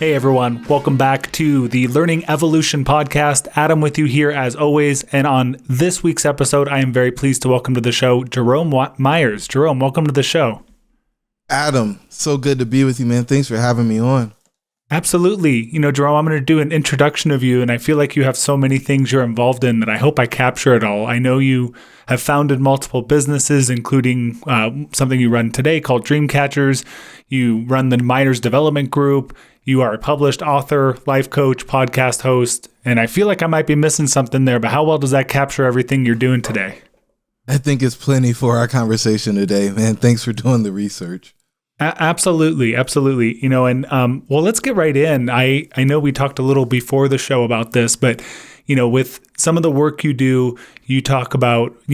Hey everyone, welcome back to the Learning Evolution podcast. Adam with you here as always, and on this week's episode, I am very pleased to welcome to the show Jerome Myers. Jerome, welcome to the show. Adam, so good to be with you, man. Thanks for having me on. Absolutely. Jerome, I'm going to do an introduction of you, and I feel like you have so many things you're involved in that I hope I capture it all. I know you have founded multiple businesses, including something you run today called DreamCatchers. You run the Myers Development Group. You are a published author, life coach, podcast host, and I feel like I might be missing something there, but how well does that capture everything you're doing today? I think it's plenty for our conversation today, man. Thanks for doing the research. Absolutely. Well, let's get right in. I know we talked a little before the show about this, but with some of the work you do, you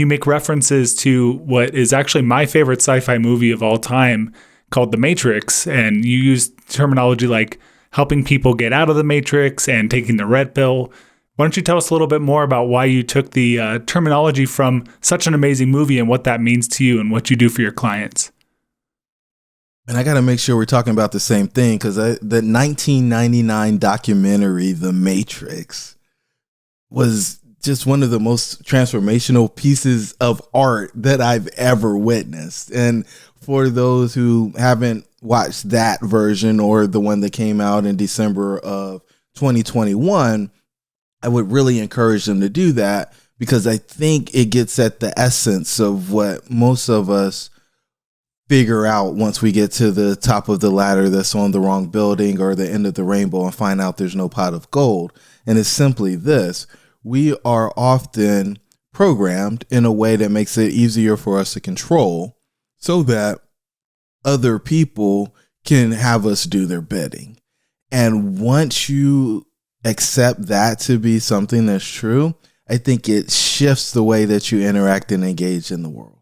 make references to what is actually my favorite sci-fi movie of all time called The Matrix, and you use terminology like helping people get out of the Matrix and taking the red pill. Why don't you tell us a little bit more about why you took the terminology from such an amazing movie and what that means to you and what you do for your clients? And I got to make sure we're talking about the same thing, because the 1999 documentary, The Matrix, was just one of the most transformational pieces of art that I've ever witnessed. And for those who haven't watched that version or the one that came out in December of 2021, I would really encourage them to do that, because I think it gets at the essence of what most of us figure out once we get to the top of the ladder that's on the wrong building or the end of the rainbow and find out there's no pot of gold. And it's simply this: we are often programmed in a way that makes it easier for us to control so that other people can have us do their bidding. And once you accept that to be something that's true, I think it shifts the way that you interact and engage in the world.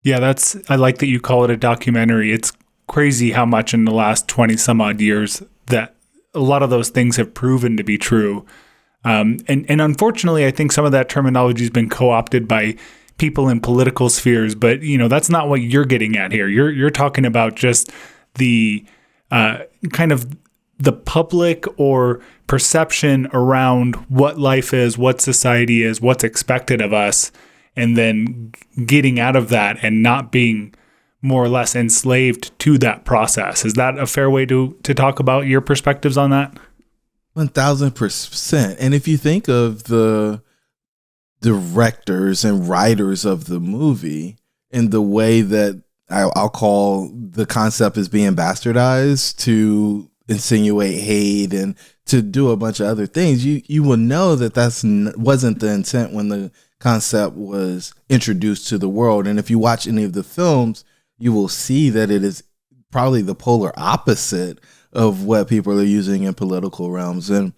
Yeah, I like that you call it a documentary. It's crazy how much in the last 20 some odd years that a lot of those things have proven to be true. And unfortunately, I think some of that terminology has been co-opted by people in political spheres, but that's not what you're getting at here. You're talking about just the kind of the public or perception around what life is, what society is, what's expected of us, and then getting out of that and not being more or less enslaved to that process. Is that a fair way to talk about your perspectives on that? 1000%. And if you think of the directors and writers of the movie in the way that I'll call the concept as being bastardized to insinuate hate and to do a bunch of other things, you will know that wasn't the intent when the concept was introduced to the world. And if you watch any of the films, you will see that it is probably the polar opposite of what people are using in political realms. And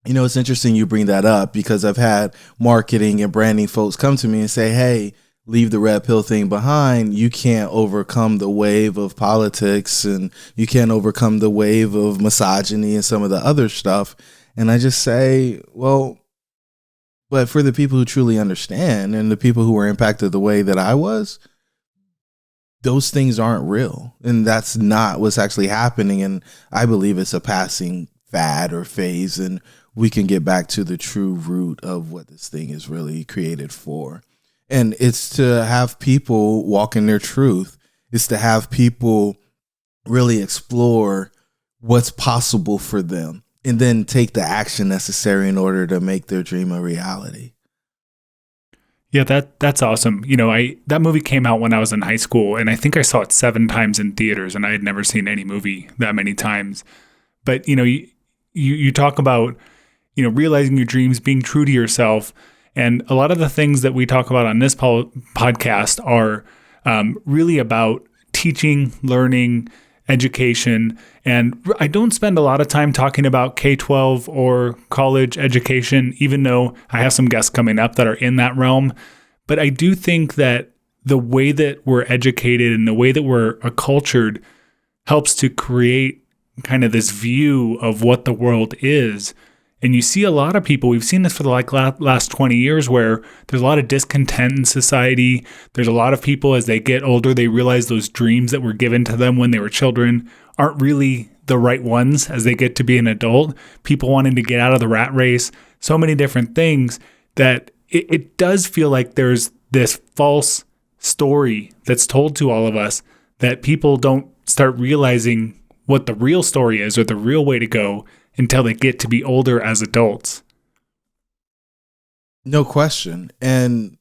it's interesting you bring that up, because I've had marketing and branding folks come to me and say, hey, leave the red pill thing behind. You can't overcome the wave of politics, and you can't overcome the wave of misogyny and some of the other stuff. And I just say, well, but for the people who truly understand and the people who were impacted the way that I was, those things aren't real. And that's not what's actually happening. And I believe it's a passing fad or phase, and we can get back to the true root of what this thing is really created for. And it's to have people walk in their truth. It's to have people really explore what's possible for them and then take the action necessary in order to make their dream a reality. Yeah, that's awesome. That movie came out when I was in high school, and I think I saw it 7 times in theaters, and I had never seen any movie that many times. But, you talk about, realizing your dreams, being true to yourself. And a lot of the things that we talk about on this podcast are really about teaching, learning, education. And I don't spend a lot of time talking about K-12 or college education, even though I have some guests coming up that are in that realm. But I do think that the way that we're educated and the way that we're accultured helps to create kind of this view of what the world is. And you see a lot of people, we've seen this for the last 20 years, where there's a lot of discontent in society. There's a lot of people, as they get older, they realize those dreams that were given to them when they were children aren't really the right ones as they get to be an adult, people wanting to get out of the rat race, so many different things that it does feel like there's this false story that's told to all of us that people don't start realizing what the real story is or the real way to go until they get to be older as adults. No question. And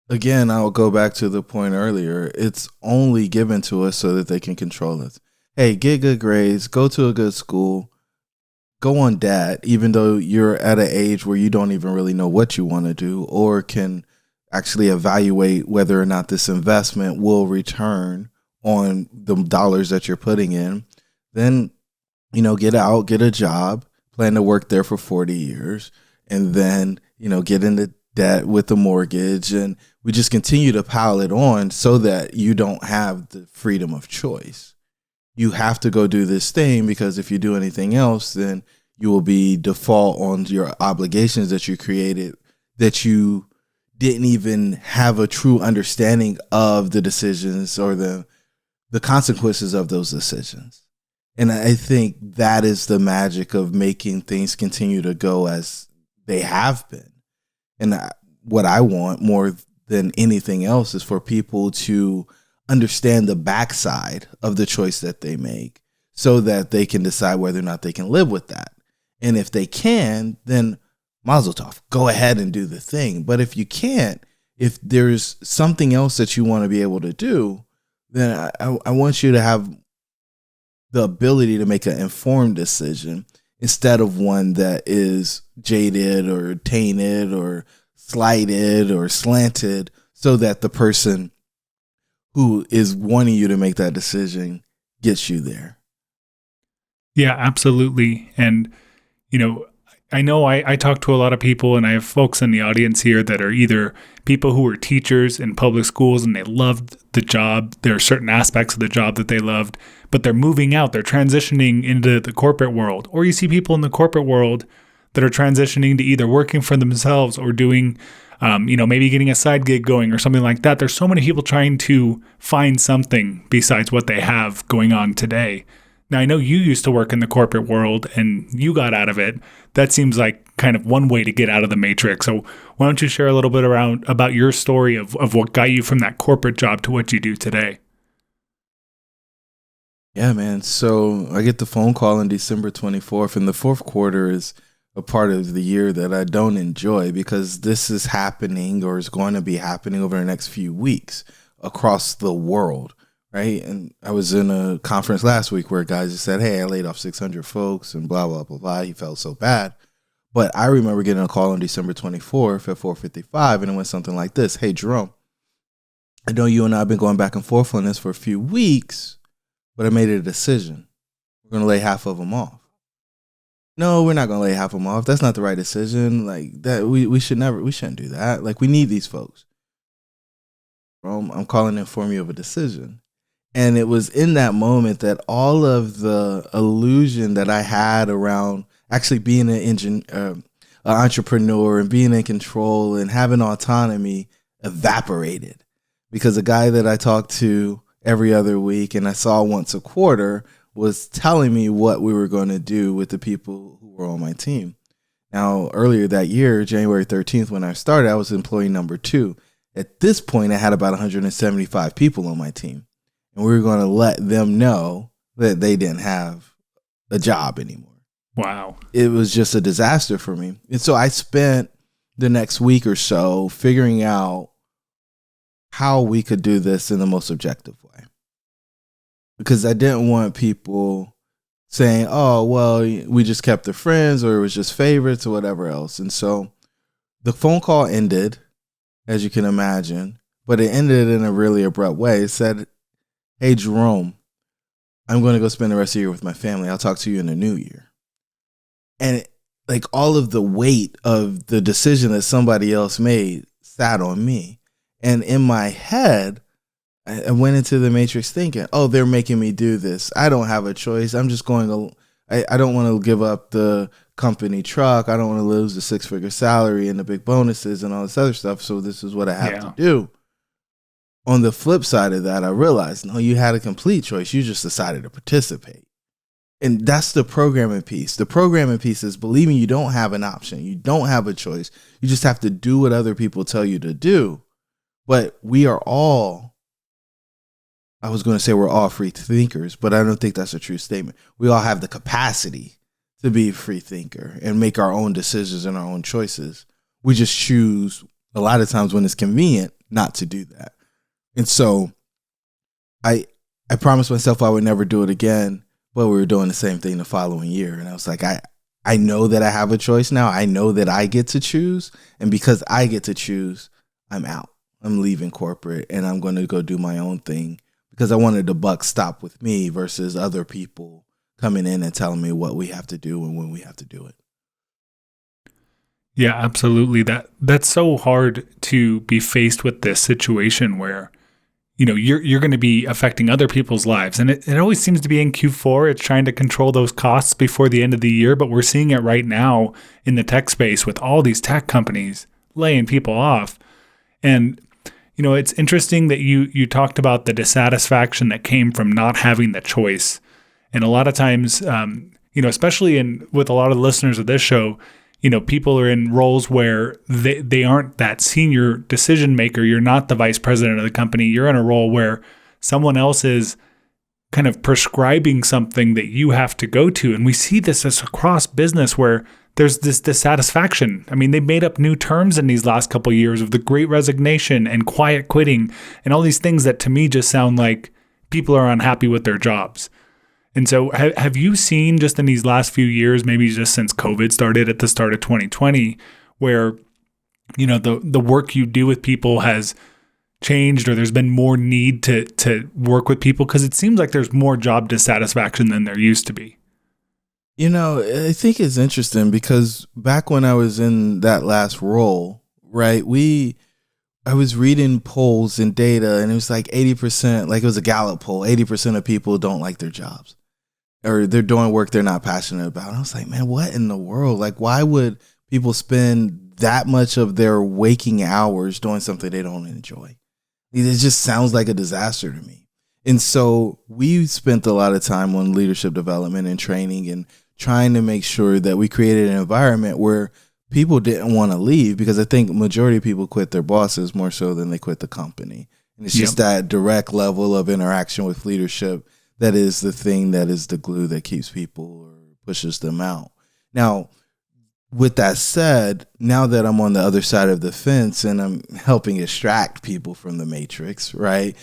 again, I'll go back to the point earlier. It's only given to us so that they can control us. Hey, get good grades, go to a good school, go on debt, even though you're at an age where you don't even really know what you want to do or can actually evaluate whether or not this investment will return on the dollars that you're putting in. Then, get out, get a job, plan to work there for 40 years, and then, get into debt with the mortgage. And we just continue to pile it on so that you don't have the freedom of choice. You have to go do this thing because if you do anything else, then you will be default on your obligations that you created, that you didn't even have a true understanding of the decisions or the consequences of those decisions. And I think that is the magic of making things continue to go as they have been. And what I want more than anything else is for people to understand the backside of the choice that they make so that they can decide whether or not they can live with that. And if they can, then mazel tov, go ahead and do the thing. But if you can't, if there's something else that you want to be able to do, then I want you to have the ability to make an informed decision instead of one that is jaded or tainted or slighted or slanted, so that the person who is wanting you to make that decision gets you there. Yeah, absolutely. And, I know I talk to a lot of people, and I have folks in the audience here that are either people who were teachers in public schools and they loved the job. There are certain aspects of the job that they loved, but they're moving out. They're transitioning into the corporate world. Or you see people in the corporate world that are transitioning to either working for themselves or doing, maybe getting a side gig going or something like that. There's so many people trying to find something besides what they have going on today. Now, I know you used to work in the corporate world and you got out of it. That seems like kind of one way to get out of the matrix. So why don't you share a little bit about your story of what got you from that corporate job to what you do today? Yeah, man. So I get the phone call on December 24th, and the fourth quarter is a part of the year that I don't enjoy because this is happening or is going to be happening over the next few weeks across the world. Right. And I was in a conference last week where guys just said, hey, I laid off 600 folks and blah, blah, blah, blah. He felt so bad. But I remember getting a call on December 24th at 4:55, and it went something like this. Hey, Jerome, I know you and I have been going back and forth on this for a few weeks, but I made a decision. We're going to lay half of them off. No, we're not going to lay half of them off. That's not the right decision. Like that, we shouldn't do that. Like, we need these folks. Jerome, I'm calling to inform you of a decision. And it was in that moment that all of the illusion that I had around actually being an entrepreneur and being in control and having autonomy evaporated. Because a guy that I talked to every other week and I saw once a quarter was telling me what we were going to do with the people who were on my team. Now, earlier that year, January 13th, when I started, I was employee number 2. At this point, I had about 175 people on my team. And we were going to let them know that they didn't have a job anymore. Wow. It was just a disaster for me. And so I spent the next week or so figuring out how we could do this in the most objective way. Because I didn't want people saying, oh, well, we just kept the friends or it was just favorites or whatever else. And so the phone call ended, as you can imagine, but it ended in a really abrupt way. It said, hey, Jerome, I'm going to go spend the rest of the year with my family. I'll talk to you in the new year. And like all of the weight of the decision that somebody else made sat on me. And in my head, I went into the matrix thinking, oh, they're making me do this. I don't have a choice. I'm just going to, I don't want to give up the company truck. I don't want to lose the 6-figure salary and the big bonuses and all this other stuff. So this is what I have to do. On the flip side of that, I realized, no, you had a complete choice. You just decided to participate. And that's the programming piece. The programming piece is believing you don't have an option. You don't have a choice. You just have to do what other people tell you to do. But we are all, I was going to say we're all free thinkers, but I don't think that's a true statement. We all have the capacity to be a free thinker and make our own decisions and our own choices. We just choose a lot of times when it's convenient not to do that. And so I promised myself I would never do it again. But we were doing the same thing the following year. And I was like, I know that I have a choice now. I know that I get to choose. And because I get to choose, I'm out. I'm leaving corporate and I'm going to go do my own thing because I wanted the buck stop with me versus other people coming in and telling me what we have to do and when we have to do it. Yeah, absolutely. That's so hard to be faced with this situation where, you know, you're going to be affecting other people's lives. And it always seems to be in Q4. It's trying to control those costs before the end of the year. But we're seeing it right now in the tech space with all these tech companies laying people off. And, you know, it's interesting that you talked about the dissatisfaction that came from not having the choice. And a lot of times, you know, especially with a lot of the listeners of this show, you know, people are in roles where they aren't that senior decision maker. You're not the vice president of the company. You're in a role where someone else is kind of prescribing something that you have to go to. And we see this as across business where there's this dissatisfaction. I mean, they made up new terms in these last couple of years of the Great Resignation and quiet quitting and all these things that to me just sound like people are unhappy with their jobs. And so have you seen just in these last few years, maybe just since COVID started at the start of 2020, where, you know, the work you do with people has changed or there's been more need to work with people? Because it seems like there's more job dissatisfaction than there used to be. You know, I think it's interesting because back when I was in that last role, right, I was reading polls and data and it was like 80%, like it was a Gallup poll, 80% of people don't like their jobs. Or they're doing work they're not passionate about. And I was like, man, what in the world? Like, why would people spend that much of their waking hours doing something they don't enjoy? It just sounds like a disaster to me. And so we spent a lot of time on leadership development and training and trying to make sure that we created an environment where people didn't want to leave, because I think majority of people quit their bosses more so than they quit the company. And it's just that direct level of interaction with leadership that is the thing that is the glue that keeps people or pushes them out. Now, with that said, now that I'm on the other side of the fence and I'm helping extract people from the matrix, right?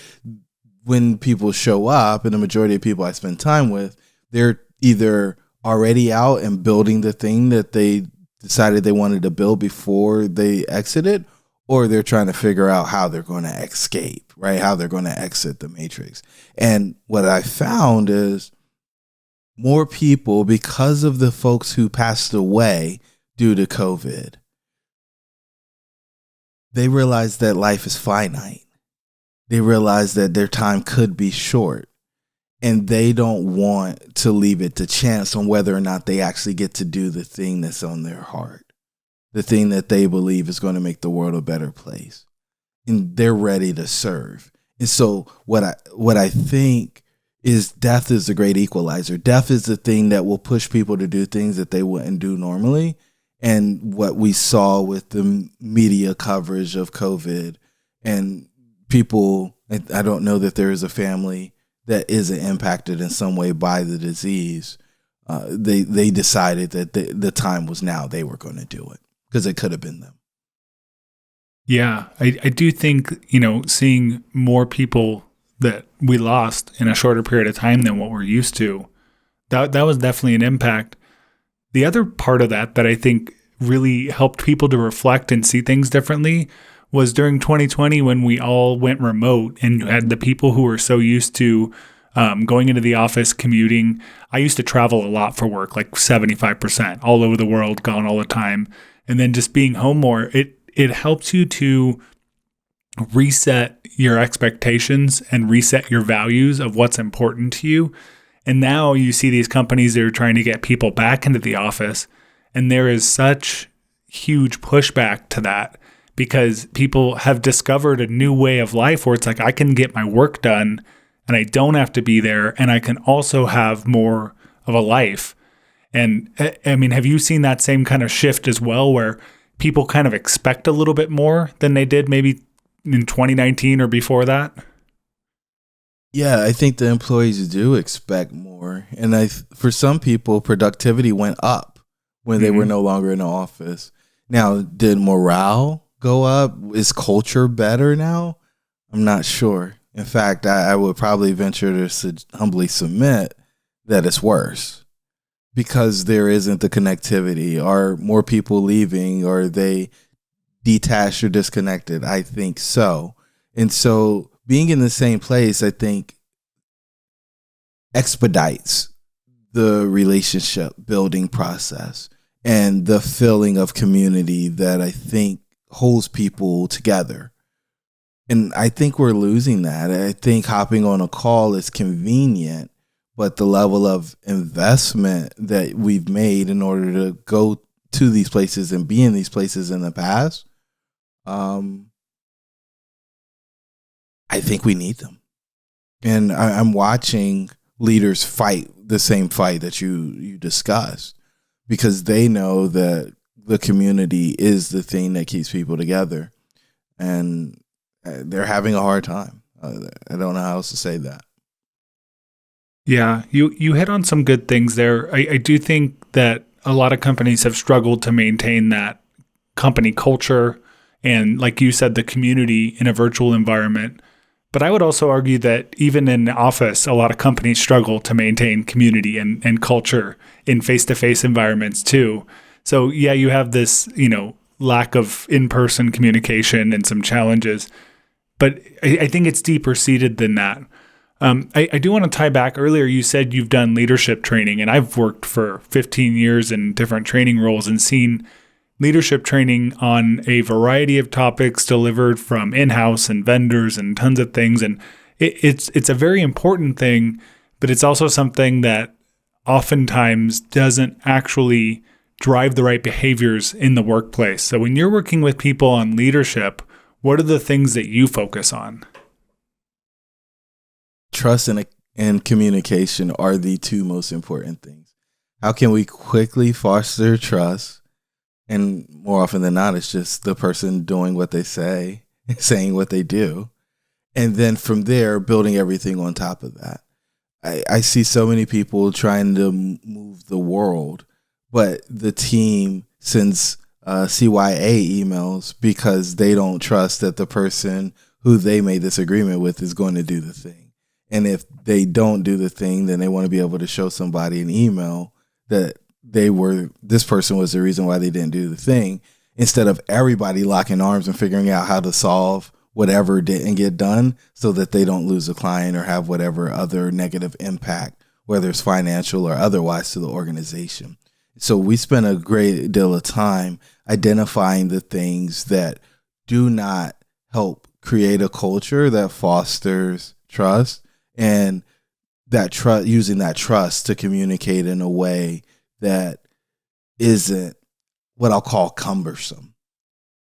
When people show up, and the majority of people I spend time with, they're either already out and building the thing that they decided they wanted to build before they exited, or they're trying to figure out how they're going to escape, right? How they're going to exit the matrix. And what I found is more people, because of the folks who passed away due to COVID, they realize that life is finite. They realize that their time could be short, and they don't want to leave it to chance on whether or not they actually get to do the thing that's on their heart, the thing that they believe is going to make the world a better place. And they're ready to serve. And so what I think is death is the great equalizer. Death is the thing that will push people to do things that they wouldn't do normally. And what we saw with the media coverage of COVID, and people, I don't know that there is a family that isn't impacted in some way by the disease. They decided that the time was now they were going to do it, because it could have been them. Yeah, I do think, you know, seeing more people that we lost in a shorter period of time than what we're used to, that was definitely an impact. The other part of that I think really helped people to reflect and see things differently was during 2020 when we all went remote and you had the people who were so used to going into the office, commuting. I used to travel a lot for work, like 75%, all over the world, gone all the time. And then just being home more, it helps you to reset your expectations and reset your values of what's important to you. And now you see these companies that are trying to get people back into the office, and there is such huge pushback to that because people have discovered a new way of life where it's like, I can get my work done and I don't have to be there, and I can also have more of a life. And I mean, have you seen that same kind of shift as well, where people kind of expect a little bit more than they did maybe in 2019 or before that? Yeah, I think the employees do expect more. And for some people, productivity went up when they were no longer in the office. Now, did morale go up? Is culture better now? I'm not sure. In fact, I would probably venture to humbly submit that it's worse because there isn't the connectivity. Are more people leaving? Are they detached or disconnected? I think so. And so being in the same place, I think, expedites the relationship building process and the feeling of community that I think holds people together. And I think we're losing that. I think hopping on a call is convenient, but the level of investment that we've made in order to go to these places and be in these places in the past, I think we need them. And I'm watching leaders fight the same fight that you discussed because they know that the community is the thing that keeps people together. And they're having a hard time. I don't know how else to say that. Yeah, you hit on some good things there. I do think that a lot of companies have struggled to maintain that company culture and, like you said, the community in a virtual environment. But I would also argue that even in the office, a lot of companies struggle to maintain community and culture in face-to-face environments too. So yeah, you have this, lack of in-person communication and some challenges. But I think it's deeper seated than that. I do want to tie back. Earlier, you said you've done leadership training, and I've worked for 15 years in different training roles and seen leadership training on a variety of topics delivered from in-house and vendors and tons of things. And it's a very important thing, but it's also something that oftentimes doesn't actually drive the right behaviors in the workplace. So when you're working with people on leadership, what are the things that you focus on? Trust and communication are the two most important things. How can we quickly foster trust? And more often than not, it's just the person doing what they say, saying what they do. And then from there, building everything on top of that. I see so many people trying to move the world, but the team sends CYA emails because they don't trust that the person who they made this agreement with is going to do the thing. And if they don't do the thing, then they want to be able to show somebody an email that this person was the reason why they didn't do the thing, instead of everybody locking arms and figuring out how to solve whatever didn't get done so that they don't lose a client or have whatever other negative impact, whether it's financial or otherwise, to the organization. So we spend a great deal of time identifying the things that do not help create a culture that fosters trust, and that trust, using that trust to communicate in a way that isn't what I'll call cumbersome,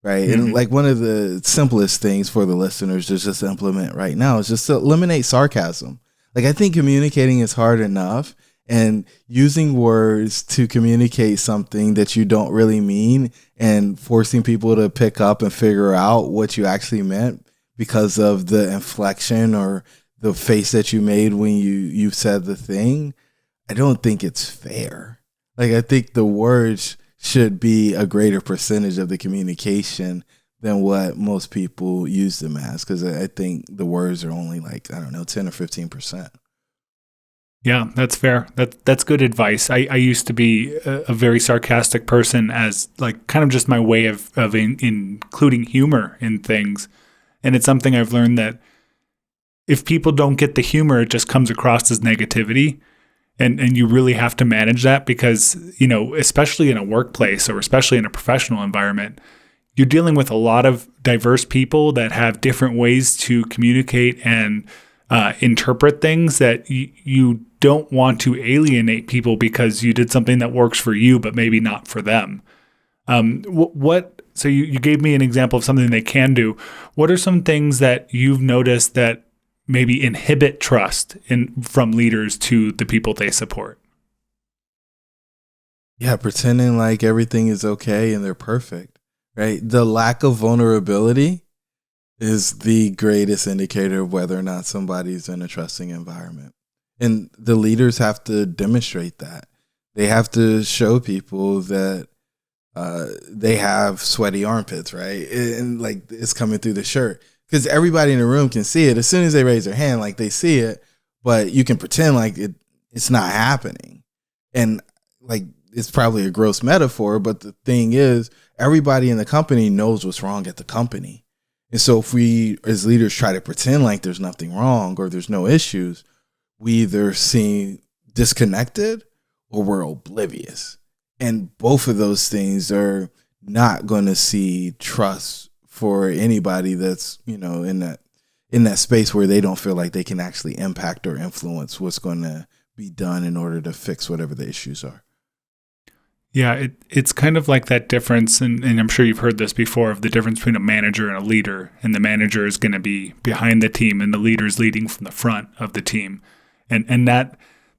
right? Mm-hmm. And like one of the simplest things for the listeners to just implement right now is just to eliminate sarcasm. Like, I think communicating is hard enough, and using words to communicate something that you don't really mean and forcing people to pick up and figure out what you actually meant because of the inflection or the face that you made when you said the thing, I don't think it's fair. Like, I think the words should be a greater percentage of the communication than what most people use them as, because I think the words are only 10 or 15%. Yeah, that's fair. That's good advice. I used to be a very sarcastic person as kind of just my way of including humor in things. And it's something I've learned that if people don't get the humor, it just comes across as negativity. And you really have to manage that because, especially in a workplace or especially in a professional environment, you're dealing with a lot of diverse people that have different ways to communicate and interpret things that you don't want to alienate people because you did something that works for you, but maybe not for them. So you gave me an example of something they can do. What are some things that you've noticed that maybe inhibit trust from leaders to the people they support? Yeah, pretending like everything is okay and they're perfect, right? The lack of vulnerability is the greatest indicator of whether or not somebody's in a trusting environment. And the leaders have to demonstrate that. They have to show people that they have sweaty armpits, right? And like it's coming through the shirt. Because everybody in the room can see it. As soon as they raise their hand, like they see it, but you can pretend like it's not happening. And like it's probably a gross metaphor, but the thing is, everybody in the company knows what's wrong at the company. And so if we as leaders try to pretend like there's nothing wrong or there's no issues, we either seem disconnected or we're oblivious. And both of those things are not going to see trust for anybody that's, in that space where they don't feel like they can actually impact or influence what's going to be done in order to fix whatever the issues are. Yeah, it's kind of like that difference, and I'm sure you've heard this before, of the difference between a manager and a leader. And the manager is going to be behind the team, and the leader is leading from the front of the team. And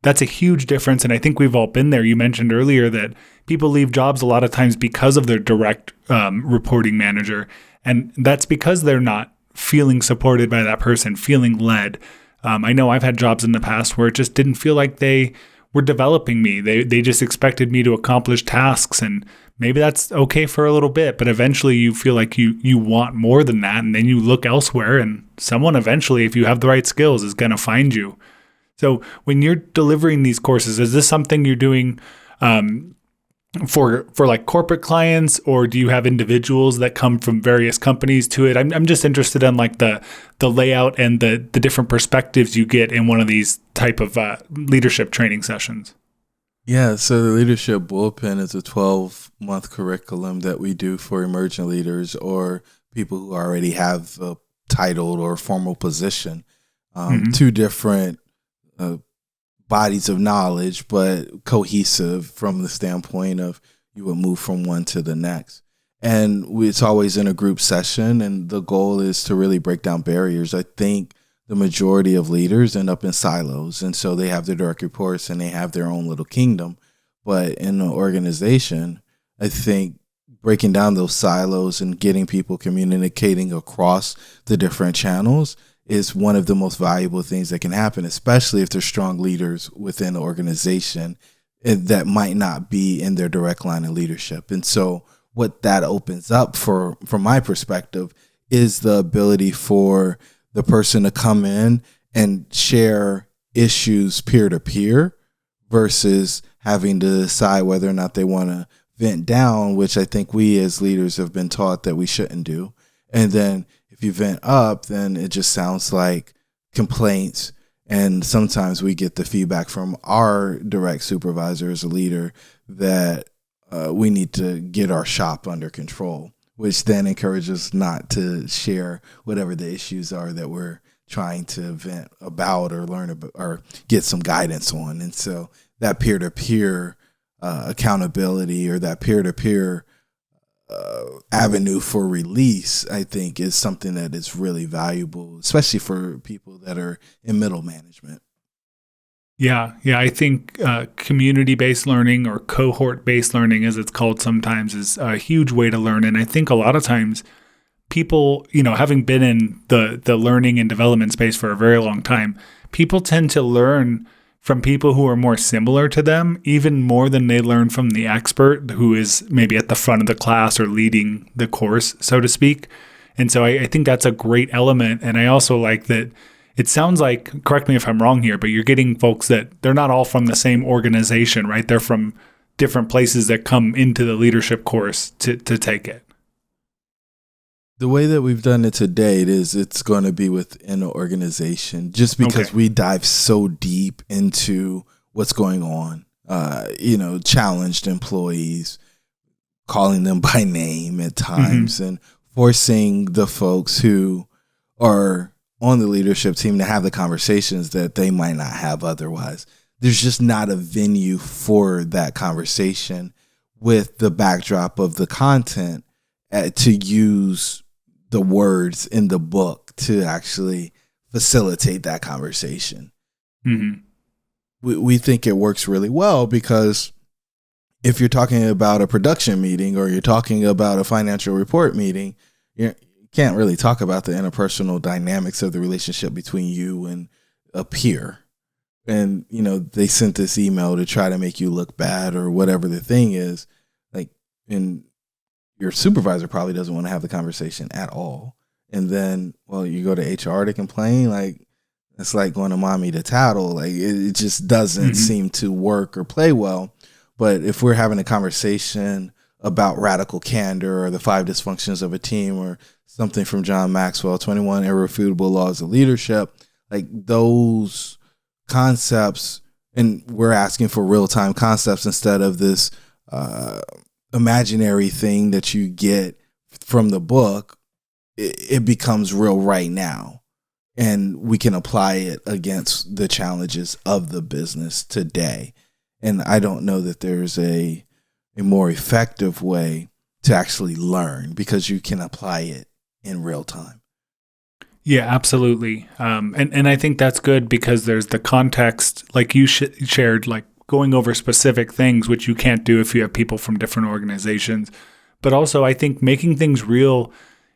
that's a huge difference. And I think we've all been there. You mentioned earlier that people leave jobs a lot of times because of their direct reporting manager. And that's because they're not feeling supported by that person, feeling led. I know I've had jobs in the past where it just didn't feel like they were developing me. They just expected me to accomplish tasks, and maybe that's okay for a little bit, but eventually you feel like you want more than that, and then you look elsewhere, and someone eventually, if you have the right skills, is going to find you. So when you're delivering these courses, is this something you're doing for like corporate clients, or do you have individuals that come from various companies to it? I'm just interested in like the layout and the different perspectives you get in one of these type of leadership training sessions. Yeah, so the Leadership Bullpen is a 12-month curriculum that we do for emerging leaders or people who already have a titled or formal position. Two different bodies of knowledge, but cohesive from the standpoint of you would move from one to the next. And it's always in a group session, and the goal is to really break down barriers. I think the majority of leaders end up in silos, and so they have their direct reports and they have their own little kingdom. But in an organization, I think breaking down those silos and getting people communicating across the different channels is one of the most valuable things that can happen, especially if there's strong leaders within the organization that might not be in their direct line of leadership. And so what that opens up from my perspective is the ability for the person to come in and share issues peer to peer versus having to decide whether or not they want to vent down, which I think we as leaders have been taught that we shouldn't do. And then if you vent up, then it just sounds like complaints. And sometimes we get the feedback from our direct supervisor as a leader that we need to get our shop under control, which then encourages not to share whatever the issues are that we're trying to vent about or learn about or get some guidance on. And so that peer-to-peer accountability or that peer-to-peer avenue for release, I think, is something that is really valuable, especially for people that are in middle management. Yeah. I think community-based learning or cohort-based learning, as it's called sometimes, is a huge way to learn. And I think a lot of times people, having been in the learning and development space for a very long time, people tend to learn from people who are more similar to them, even more than they learn from the expert who is maybe at the front of the class or leading the course, so to speak. And so I think that's a great element. And I also like that it sounds like, correct me if I'm wrong here, but you're getting folks that they're not all from the same organization, right? They're from different places that come into the leadership course to take it. The way that we've done it to date is it's going to be within an organization just because we dive so deep into what's going on, challenged employees, calling them by name at times and forcing the folks who are on the leadership team to have the conversations that they might not have otherwise. There's just not a venue for that conversation with the backdrop of the content to use the words in the book to actually facilitate that conversation. We think it works really well because if you're talking about a production meeting or you're talking about a financial report meeting, you can't really talk about the interpersonal dynamics of the relationship between you and a peer. And, they sent this email to try to make you look bad or whatever the thing is. Like, and your supervisor probably doesn't want to have the conversation at all. And then, well, you go to HR to complain. Like, it's like going to mommy to tattle. Like, it just doesn't seem to work or play well. But if we're having a conversation about radical candor or the 5 dysfunctions of a team or something from John Maxwell, 21 irrefutable laws of leadership, like those concepts, and we're asking for real-time concepts instead of this imaginary thing that you get from the book, it becomes real right now. And we can apply it against the challenges of the business today. And I don't know that there's a more effective way to actually learn because you can apply it in real time. Yeah, absolutely. And I think that's good because there's the context, like you shared, like going over specific things, which you can't do if you have people from different organizations. But also, I think making things real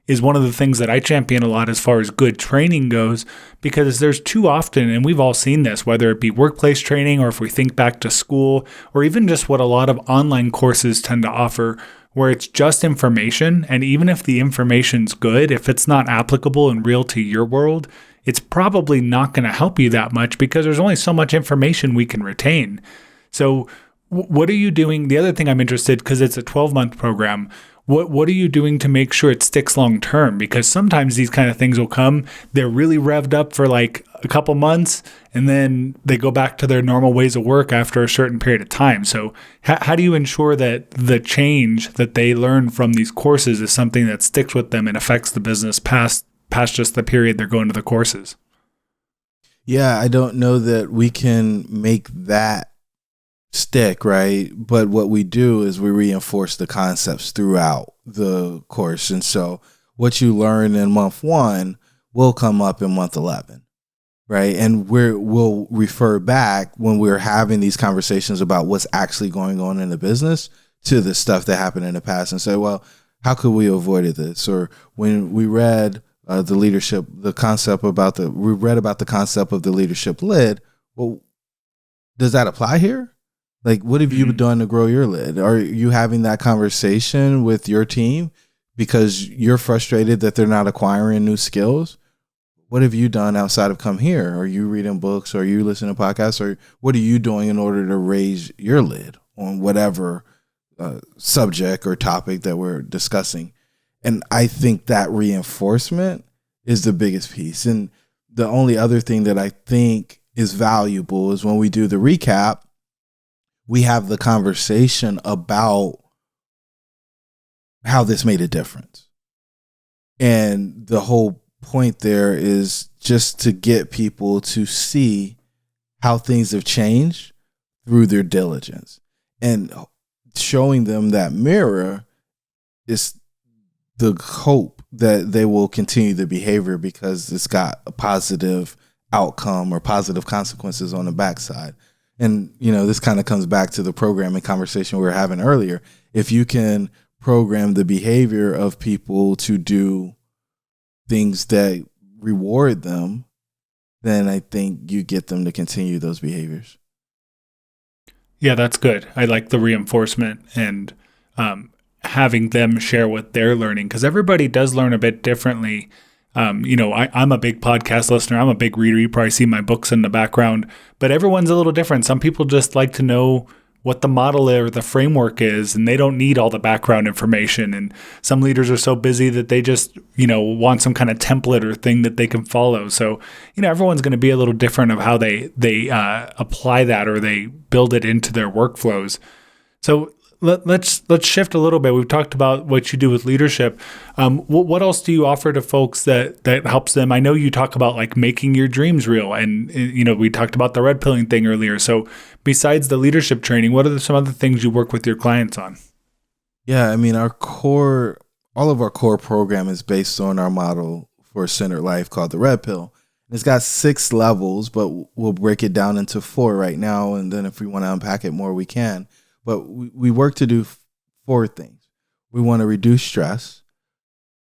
is one of the things that I champion a lot as far as good training goes, because there's too often, and we've all seen this, whether it be workplace training or if we think back to school, or even just what a lot of online courses tend to offer, where it's just information. And even if the information's good, if it's not applicable and real to your world, it's probably not going to help you that much because there's only so much information we can retain. So what are you doing? The other thing I'm interested, because it's a 12-month program, what are you doing to make sure it sticks long term? Because sometimes these kind of things will come, they're really revved up for like a couple months, and then they go back to their normal ways of work after a certain period of time. So how do you ensure that the change that they learn from these courses is something that sticks with them and affects the business past just the period they're going to the courses? Yeah, I don't know that we can make that stick, right? But what we do is we reinforce the concepts throughout the course. And so what you learn in month 1 will come up in month 11, right? And we'll refer back when we're having these conversations about what's actually going on in the business to the stuff that happened in the past and say, well, how could we avoid this? Or when we read we read about the concept of the leadership lid. Well, does that apply here? Like, what have you done to grow your lid? Are you having that conversation with your team because you're frustrated that they're not acquiring new skills? What have you done outside of come here? Are you reading books? Are you listening to podcasts? Or what are you doing in order to raise your lid on whatever subject or topic that we're discussing? And I think that reinforcement is the biggest piece. And the only other thing that I think is valuable is when we do the recap, we have the conversation about how this made a difference. And the whole point there is just to get people to see how things have changed through their diligence. And showing them that mirror is the hope that they will continue the behavior because it's got a positive outcome or positive consequences on the backside. And, this kind of comes back to the programming conversation we were having earlier. If you can program the behavior of people to do things that reward them, then I think you get them to continue those behaviors. Yeah, that's good. I like the reinforcement and having them share what they're learning, because everybody does learn a bit differently. I'm a big podcast listener. I'm a big reader. You probably see my books in the background, but everyone's a little different. Some people just like to know what the model or the framework is, and they don't need all the background information. And some leaders are so busy that they just, want some kind of template or thing that they can follow. So, everyone's going to be a little different of how they apply that or they build it into their workflows. So let's shift a little bit. We've talked about what you do with leadership. What else do you offer to folks that helps them? I know you talk about like making your dreams real, and we talked about the red pilling thing earlier. So besides the leadership training, what are some other things you work with your clients on? Yeah, I mean, all of our core program is based on our model for a centered life called the red pill. It's got 6 levels, but we'll break it down into 4 right now, and then if we want to unpack it more, we can. but we work to do four things. We want to reduce stress.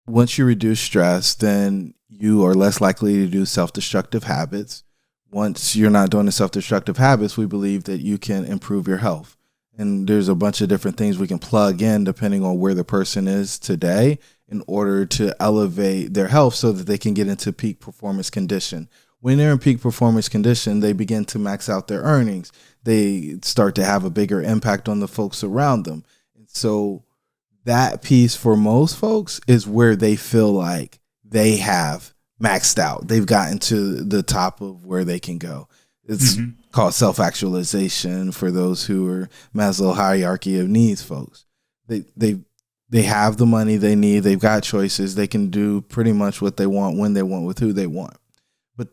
Once you reduce stress, then you are less likely to do self-destructive habits. Once you're not doing the self-destructive habits, we believe that you can improve your health. And there's a bunch of different things we can plug in depending on where the person is today in order to elevate their health so that they can get into peak performance condition. When they're in peak performance condition, they begin to max out their earnings. They start to have a bigger impact on the folks around them. And so that piece for most folks is where they feel like they have maxed out. They've gotten to the top of where they can go. It's called self-actualization for those who are Maslow hierarchy of needs folks. They have the money they need. They've got choices. They can do pretty much what they want, when they want, with who they want. But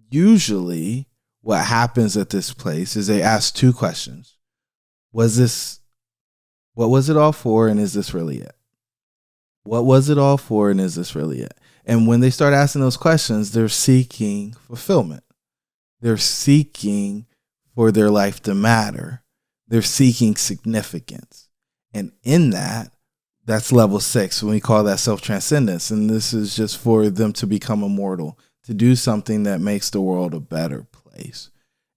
usually what happens at this place is they ask two questions. What was it all for, and is this really it? What was it all for, and is this really it? And when they start asking those questions, they're seeking fulfillment. They're seeking for their life to matter. They're seeking significance. And in that's level 6. And we call that self-transcendence. And this is just for them to become immortal, to do something that makes the world a better place.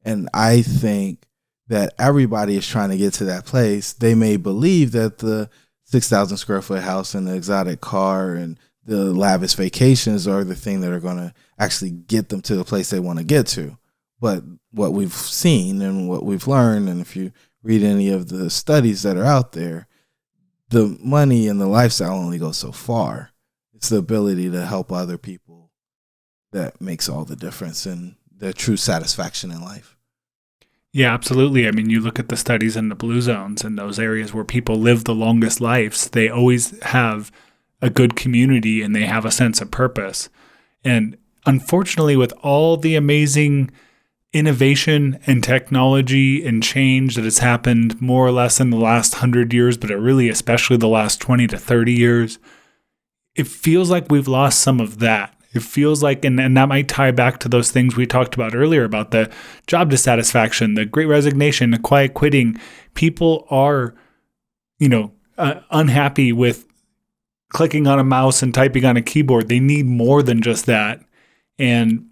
And I think that everybody is trying to get to that place. They may believe that the 6,000 square foot house and the exotic car and the lavish vacations are the thing that are going to actually get them to the place they want to get to. But what we've seen and what we've learned, and if you read any of the studies that are out there, the money and the lifestyle only go so far. It's the ability to help other people that makes all the difference in their true satisfaction in life. Yeah, absolutely. I mean, you look at the studies in the blue zones and those areas where people live the longest lives, they always have a good community and they have a sense of purpose. And unfortunately, with all the amazing innovation and technology and change that has happened more or less in the last 100 years, but really especially the last 20 to 30 years, it feels like we've lost some of that. It feels like, and that might tie back to those things we talked about earlier about the job dissatisfaction, the great resignation, the quiet quitting. People are, unhappy with clicking on a mouse and typing on a keyboard. They need more than just that. And,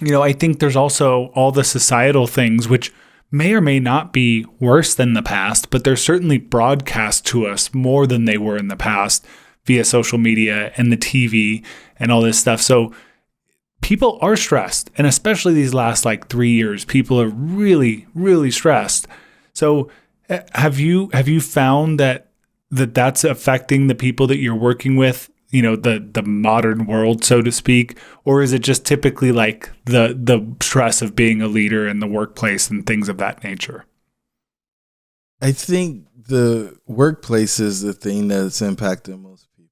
I think there's also all the societal things, which may or may not be worse than the past, but they're certainly broadcast to us more than they were in the past via social media and the TV and all this stuff. So people are stressed. And especially these last 3 years, people are really, really stressed. So have you found that's affecting the people that you're working with, the modern world, so to speak? Or is it just typically the stress of being a leader in the workplace and things of that nature? I think the workplace is the thing that's impacting most people.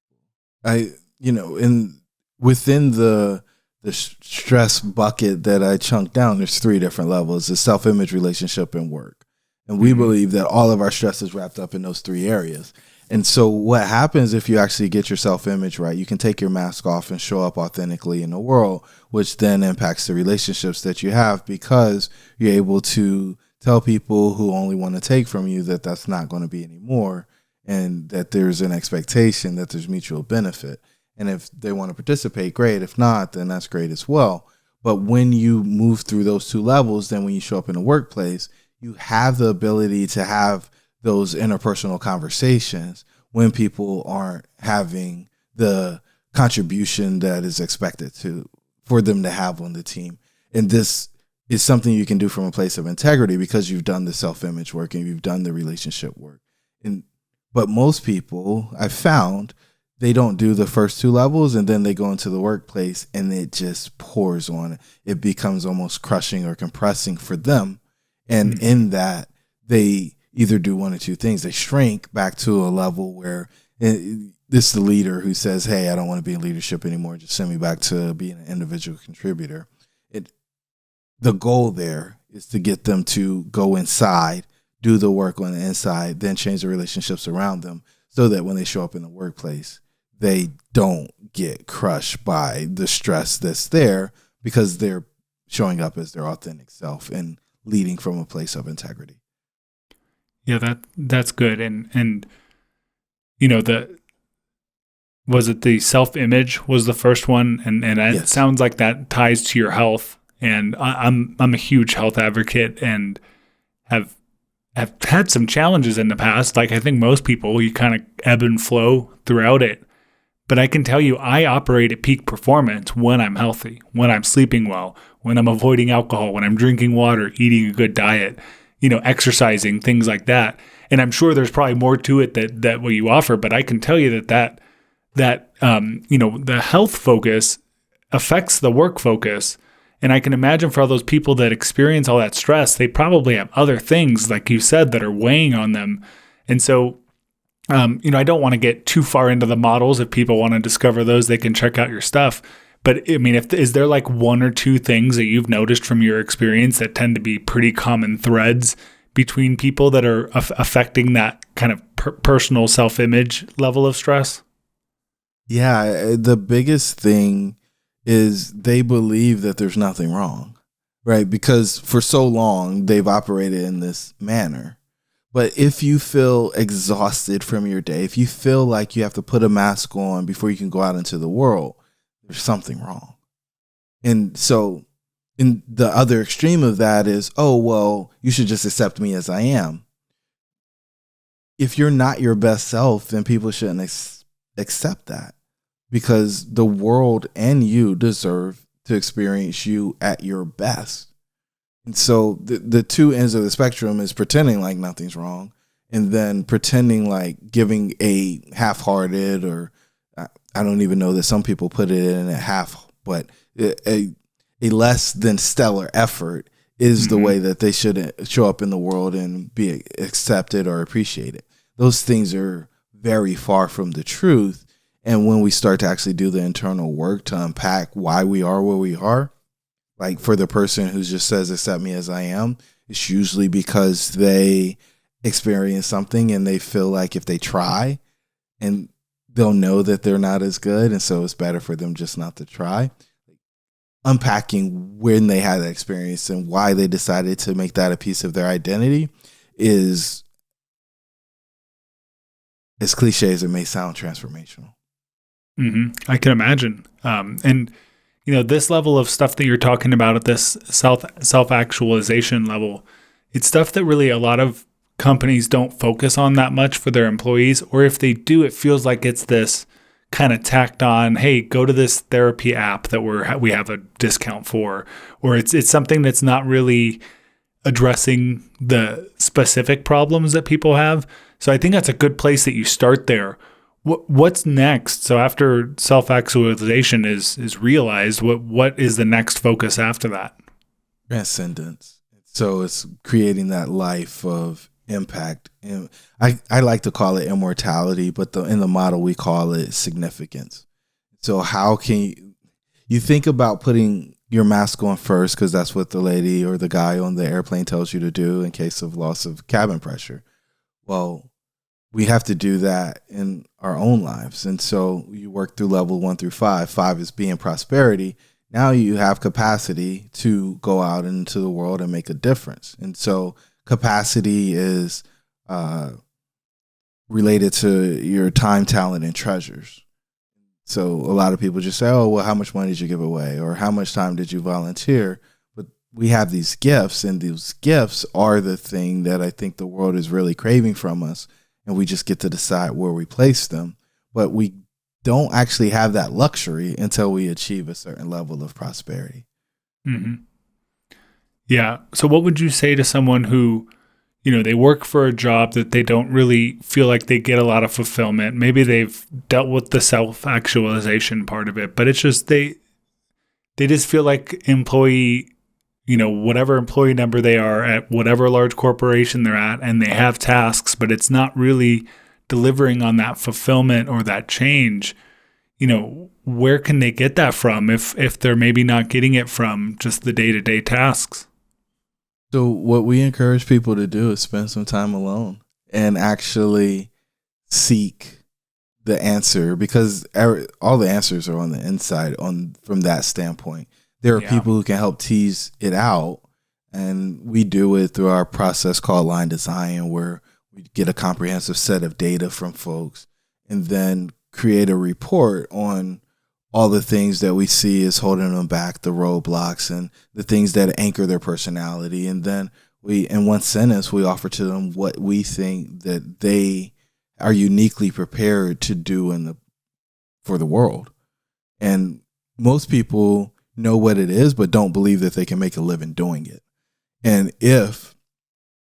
Within the stress bucket that I chunked down, there's 3 different levels: the self-image, relationship, and work. And we believe that all of our stress is wrapped up in those 3 areas. And so what happens if you actually get your self-image right, you can take your mask off and show up authentically in the world, which then impacts the relationships that you have, because you're able to tell people who only want to take from you that that's not going to be anymore, and that there's an expectation that there's mutual benefit. And if they want to participate, great. If not, then that's great as well. But when you move through those 2 levels, then when you show up in the workplace, you have the ability to have those interpersonal conversations when people aren't having the contribution that is expected for them to have on the team. And this is something you can do from a place of integrity because you've done the self-image work and you've done the relationship work. But most people, I've found, they don't do the first 2 levels, and then they go into the workplace and it just pours on. It becomes almost crushing or compressing for them. And in that, they either do one or 2 things. They shrink back to a level where this is the leader who says, hey, I don't want to be in leadership anymore. Just send me back to being an individual contributor. The goal there is to get them to go inside, do the work on the inside, then change the relationships around them so that when they show up in the workplace, they don't get crushed by the stress that's there because they're showing up as their authentic self and leading from a place of integrity. Yeah, that's good. And the was it the self-image was the first one, and it Yes. sounds like that ties to your health. And I'm a huge health advocate, and have have had some challenges in the past. Like I think most people, you kind of ebb and flow throughout it. But I can tell you, I operate at peak performance when I'm healthy, when I'm sleeping well, when I'm avoiding alcohol, when I'm drinking water, eating a good diet, exercising, things like that. And I'm sure there's probably more to it that what you offer. But I can tell you that the health focus affects the work focus. And I can imagine for all those people that experience all that stress, they probably have other things, like you said, that are weighing on them. And so I don't want to get too far into the models. If people want to discover those, they can check out your stuff. But I mean, is there like one or two things that you've noticed from your experience that tend to be pretty common threads between people that are affecting that kind of personal self-image level of stress? Yeah, the biggest thing is they believe that there's nothing wrong, right? Because for so long they've operated in this manner. But if you feel exhausted from your day, if you feel like you have to put a mask on before you can go out into the world, there's something wrong. And so, in the other extreme of that is, oh, well, you should just accept me as I am. If you're not your best self, then people shouldn't accept that, because the world and you deserve to experience you at your best. And so the two ends of the spectrum is pretending like nothing's wrong, and then pretending like giving a half-hearted, or I don't even know that some people put it in a half, but a less than stellar effort is the way that they should show up in the world and be accepted or appreciated. Those things are very far from the truth. And when we start to actually do the internal work to unpack why we are where we are, like for the person who just says, accept me as I am, it's usually because they experience something and they feel like if they try, and they'll know that they're not as good. And so it's better for them just not to try. Unpacking when they had that experience and why they decided to make that a piece of their identity is, as cliche as it may sound, transformational. I can imagine. And this level of stuff that you're talking about at this self-actualization level, it's stuff that really a lot of companies don't focus on that much for their employees. Or if they do, it feels like it's this kind of tacked on, hey, go to this therapy app that we have a discount for, or it's something that's not really addressing the specific problems that people have. So I think that's a good place that you start there. What's next? So after self-actualization is realized, what is the next focus after that? Transcendence. So it's creating that life of impact. And I like to call it immortality, but in the model we call it significance. So how can you think about putting your mask on first, because that's what the lady or the guy on the airplane tells you to do in case of loss of cabin pressure. Well, we have to do that in our own lives. And so you work through level 1 through 5. 5 is being prosperity. Now you have capacity to go out into the world and make a difference. And so capacity is related to your time, talent, and treasures. So a lot of people just say, oh, well, how much money did you give away? Or how much time did you volunteer? But we have these gifts, and these gifts are the thing that I think the world is really craving from us. And we just get to decide where we place them. But we don't actually have that luxury until we achieve a certain level of prosperity. Mm-hmm. Yeah. So what would you say to someone who, they work for a job that they don't really feel like they get a lot of fulfillment? Maybe they've dealt with the self-actualization part of it, but it's just they just feel like whatever employee number they are at whatever large corporation they're at, and they have tasks, but it's not really delivering on that fulfillment or that change. Where can they get that from if they're maybe not getting it from just the day-to-day tasks? So what we encourage people to do is spend some time alone and actually seek the answer, because all the answers are on the inside from that standpoint. There are people who can help tease it out, and we do it through our process called line design, where We get a comprehensive set of data from folks and then create a report on all the things that we see as holding them back, the roadblocks and the things that anchor their personality. And then we, in one sentence, we offer to them what we think that they are uniquely prepared to do for the world. And most people know what it is, but don't believe that they can make a living doing it. And if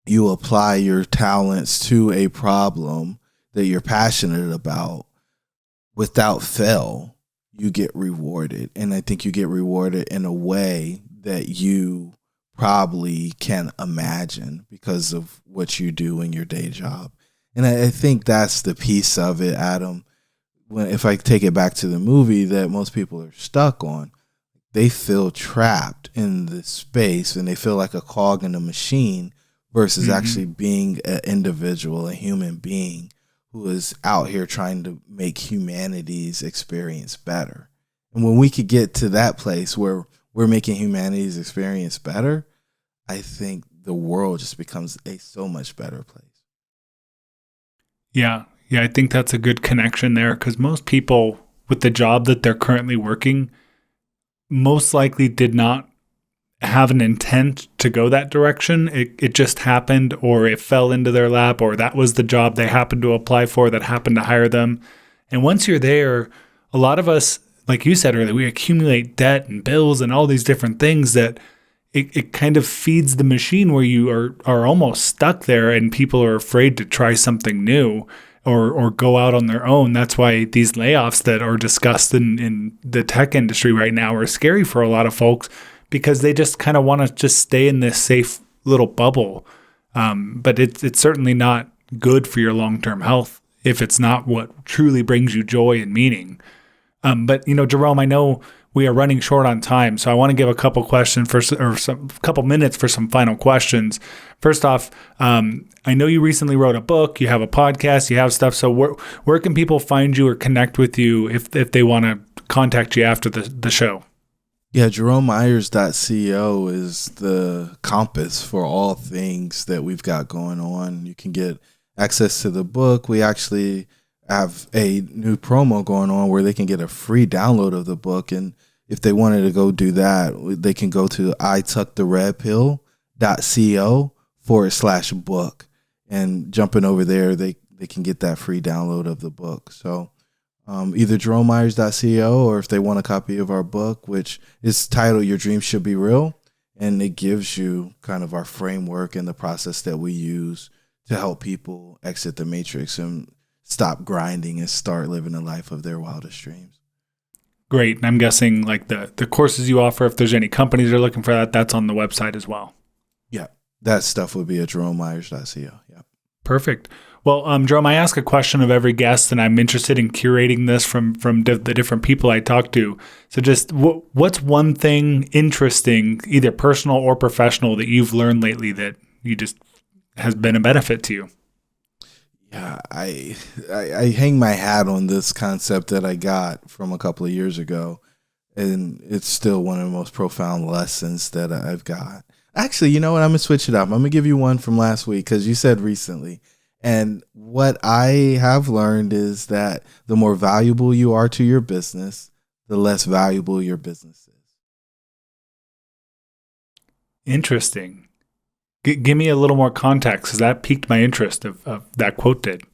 you apply your talents to a problem that you're passionate about without fail, you get rewarded. And I think you get rewarded in a way that you probably can't imagine because of what you do in your day job. And I think that's the piece of it, Adam. If I take it back to the movie that most people are stuck on, they feel trapped in this space and they feel like a cog in a machine versus actually being an individual, a human being who is out here trying to make humanity's experience better. And when we could get to that place where we're making humanity's experience better, I think the world just becomes a so much better place. Yeah. Yeah, I think that's a good connection there because most people with the job that they're currently working most likely did not have an intent to go that direction. It just happened, or it fell into their lap, or that was the job they happened to apply for that happened to hire them. And once you're there, a lot of us, like you said earlier, we accumulate debt and bills and all these different things that it kind of feeds the machine where you are almost stuck there and people are afraid to try something new or go out on their own. That's why these layoffs that are discussed in the tech industry right now are scary for a lot of folks because they just kind of want to just stay in this safe little bubble. But it's certainly not good for your long-term health if it's not what truly brings you joy and meaning. But, Jerome, I know we are running short on time, so I want to give a couple couple minutes for some final questions. First off, I know you recently wrote a book, you have a podcast, you have stuff. So where can people find you or connect with you if they want to contact you after the show? Yeah, JeromeMyers.co is the compass for all things that we've got going on. You can get access to the book. We actually have a new promo going on where they can get a free download of the book. And if they wanted to go do that, they can go to ittooktheredpill.co/book. And jumping over there, they can get that free download of the book. So either JeromeMyers.co, or if they want a copy of our book, which is titled Your Dreams Should Be Real. And it gives you kind of our framework and the process that we use to help people exit the matrix and stop grinding and start living the life of their wildest dreams. Great. And I'm guessing like the courses you offer, if there's any companies that are looking for that, that's on the website as well. Yeah. That stuff would be at JeromeMyers.co. Yeah. Perfect. Well, Jerome, I ask a question of every guest, and I'm interested in curating this from the different people I talk to. So just what's one thing interesting, either personal or professional, that you've learned lately that you just has been a benefit to you? Yeah, I hang my hat on this concept that I got from a couple of years ago, and it's still one of the most profound lessons that I've got. Actually, you know what? I'm going to switch it up. I'm going to give you one from last week because you said recently. And what I have learned is that the more valuable you are to your business, the less valuable your business is. Interesting. Give me a little more context because that piqued my interest of that quote did.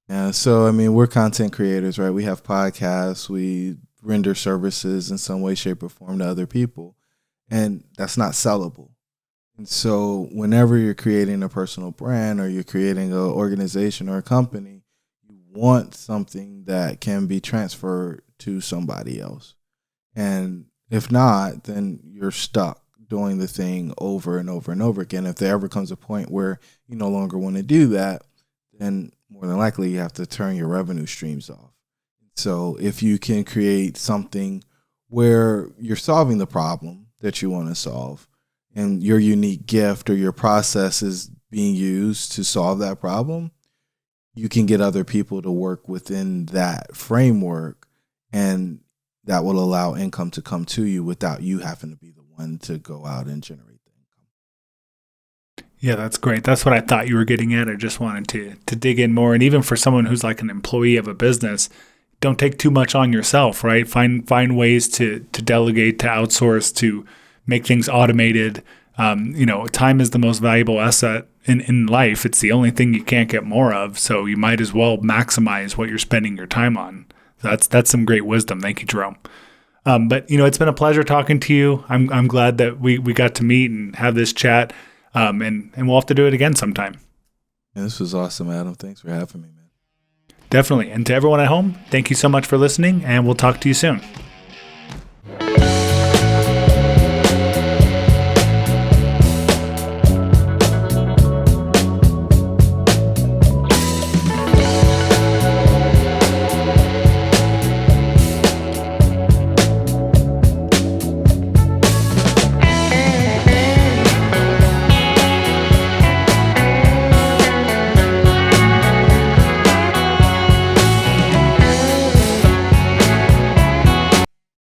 Yeah, so, I mean, we're content creators, right? We have podcasts. We render services in some way, shape, or form to other people. And that's not sellable. And so whenever you're creating a personal brand or you're creating an organization or a company, you want something that can be transferred to somebody else. And if not, then you're stuck doing the thing over and over and over again. If there ever comes a point where you no longer want to do that, then more than likely you have to turn your revenue streams off. So if you can create something where you're solving the problem that you want to solve, and your unique gift or your process is being used to solve that problem, you can get other people to work within that framework, and that will allow income to come to you without you having to be the one to go out and generate the income. Yeah, that's great. That's what I thought you were getting at. I just wanted to dig in more. And even for someone who's like an employee of a business, don't take too much on yourself, right? Find ways to delegate, to outsource, to make things automated. Time is the most valuable asset in life. It's the only thing you can't get more of. So you might as well maximize what you're spending your time on. So that's some great wisdom. Thank you, Jerome. But it's been a pleasure talking to you. I'm glad that we got to meet and have this chat. And we'll have to do it again sometime. And this was awesome, Adam. Thanks for having me, man. Definitely. And to everyone at home, thank you so much for listening, and we'll talk to you soon.